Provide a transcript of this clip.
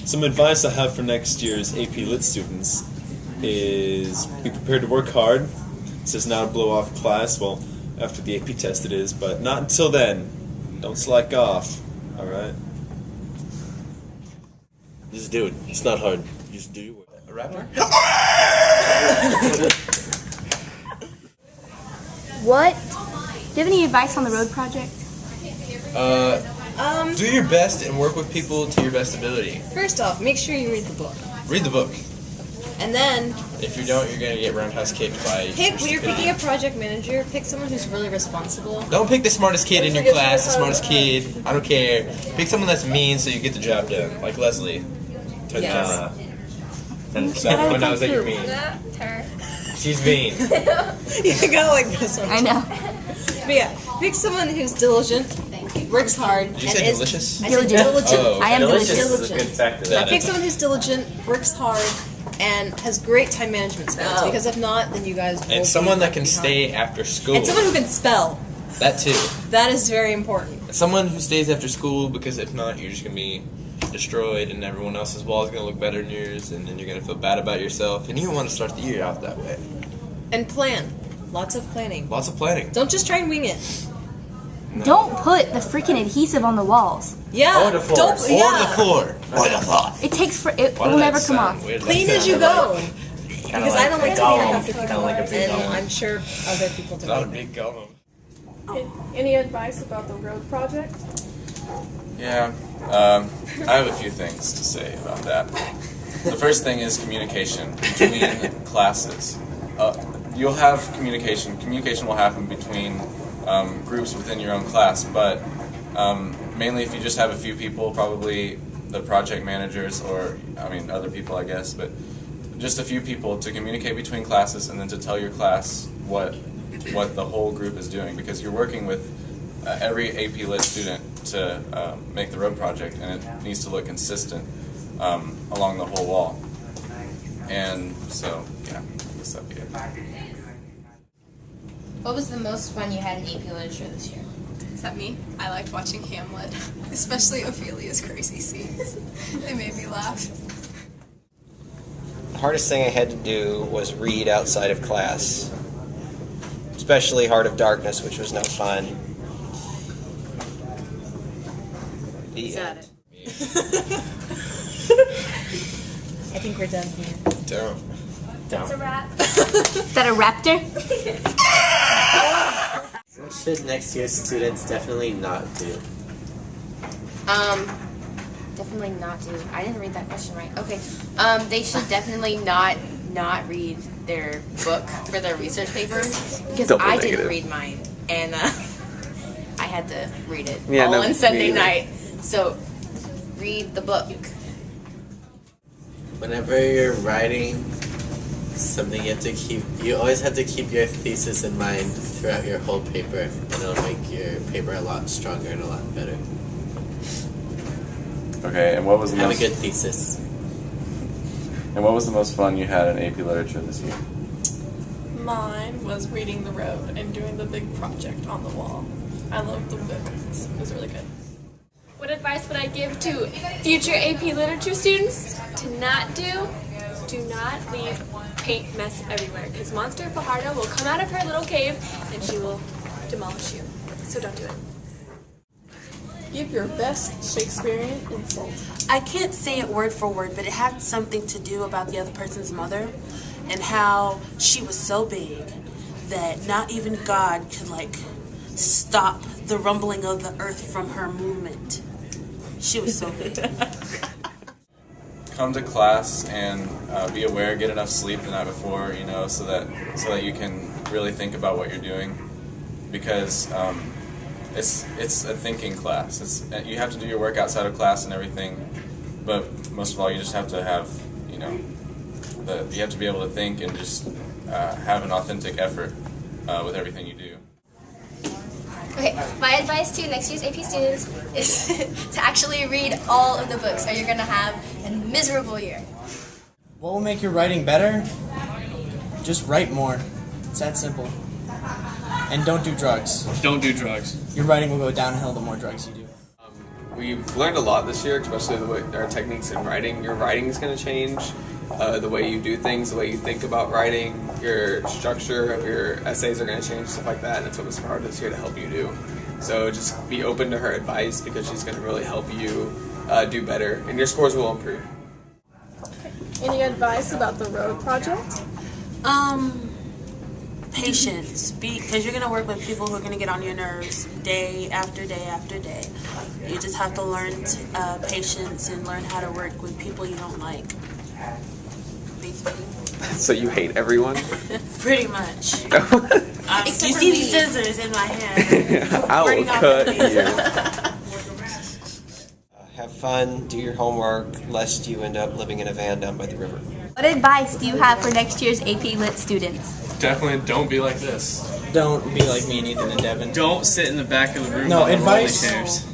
Some advice I have for next year's AP Lit students is be prepared to work hard. This is not a blow-off class. Well, after the AP test it is, but not until then. Don't slack off, alright? Just do it. It's not hard. Just do your work. A rapper? What? Do you have any advice on the road project? Do your best and work with people to your best ability. First off, make sure you read the book. Read the book. And then, If you don't, you're going to get roundhouse kicked by when you're stupidity. picking a project manager, pick someone who's really responsible. Don't pick the smartest kid in your class, the smartest kid. I don't care. Pick someone that's mean so you get the job done. Like Leslie. Turn the Yes. camera. So everyone knows that you're mean. She's mean. You go like this one. I know. But yeah, pick someone who's diligent, works hard. Did you say delicious? I said diligent. Oh, I am Delicious delicious. is a good factor there. Pick someone who's diligent, works hard, and has great time management skills. Because if not, then you guys will And be someone that left can behind. stay after school. And someone who can spell. That too. That is very important. Someone who stays after school, because if not, you're just going to be destroyed and everyone else's wall is going to look better than yours, and then you're going to feel bad about yourself, and you don't want to start the year out that way. And plan. Lots of planning. Lots of planning. Don't just try and wing it. Don't put the freaking adhesive on the walls. Yeah. Or the floor. Don't. Or Yeah. the floor. Or the floor. It takes for it Why will did that never come sound off. weird? Clean Like as you that? go. Because I don't like to clean up after Kinda people, like a big and golem. I'm sure other people Not a don't. big golem. Any advice about the road project? Yeah, I have a few things to say about that. The first thing is communication between classes. You'll have communication. Communication will happen between groups within your own class, but mainly if you just have a few people, probably the project managers or, other people, I guess, but just a few people to communicate between classes and then to tell your class what the whole group is doing, because you're working with every AP Lit student to make the road project, and it needs to look consistent along the whole wall. And so, yeah, I guess that'd be it. What was the most fun you had in AP Literature this year? Is that me? I liked watching Hamlet, especially Ophelia's crazy scenes. They made me laugh. The hardest thing I had to do was read outside of class, especially Heart of Darkness, which was no fun. Is that it? I think we're done here. Down. Is that a raptor? What should next year's students definitely not do? Definitely not do. I didn't read that question right. Okay. They should definitely not read their book for their research paper, because I didn't read mine, and I had to read it all on Sunday night. So read the book. Whenever you're writing something, you always have to keep your thesis in mind throughout your whole paper, and it'll make your paper a lot stronger and a lot better. Okay, and what was the Have most a good thesis. fun you had in AP Literature this year? Mine was reading the road and doing the big project on the wall. I loved the book. It was really good. What advice would I give to future AP Literature students to not do? Do not leave paint mess everywhere, because Monster Fajardo will come out of her little cave and she will demolish you. So don't do it. Give your best Shakespearean insult. I can't say it word for word, but it had something to do about the other person's mother and how she was so big that not even God could, stop the rumbling of the earth from her movement. She was so big. Come to class and be aware, get enough sleep the night before, so that you can really think about what you're doing, because it's a thinking class. You have to do your work outside of class and everything, but most of all, you just have to have, you have to be able to think and just have an authentic effort with everything you do. Okay, my advice to next year's AP students is to actually read all of the books, or you're going to have a miserable year. What will make your writing better? Just write more. It's that simple. And don't do drugs. Don't do drugs. Your writing will go downhill the more drugs you do. we've learned a lot this year, especially the way our techniques in writing. Your writing is going to change, the way you do things, the way you think about writing, your structure of your essays are going to change, stuff like that. And that's what Ms. Fajardo is here to help you do. So just be open to her advice because she's going to really help you do better, and your scores will improve. Any advice about the road project? Patience, because you're gonna work with people who are gonna get on your nerves day after day after day. You just have to learn patience and learn how to work with people you don't like. Basically. So you hate everyone? Pretty much. You Except for see me. these scissors in my hand. I will Burning off cut the leaves. you. Have fun, do your homework, lest you end up living in a van down by the river. What advice do you have for next year's AP Lit students? Definitely don't be like this. Don't be like me and Ethan and Devin. Don't sit in the back of the room No, on the rolling advice- chairs.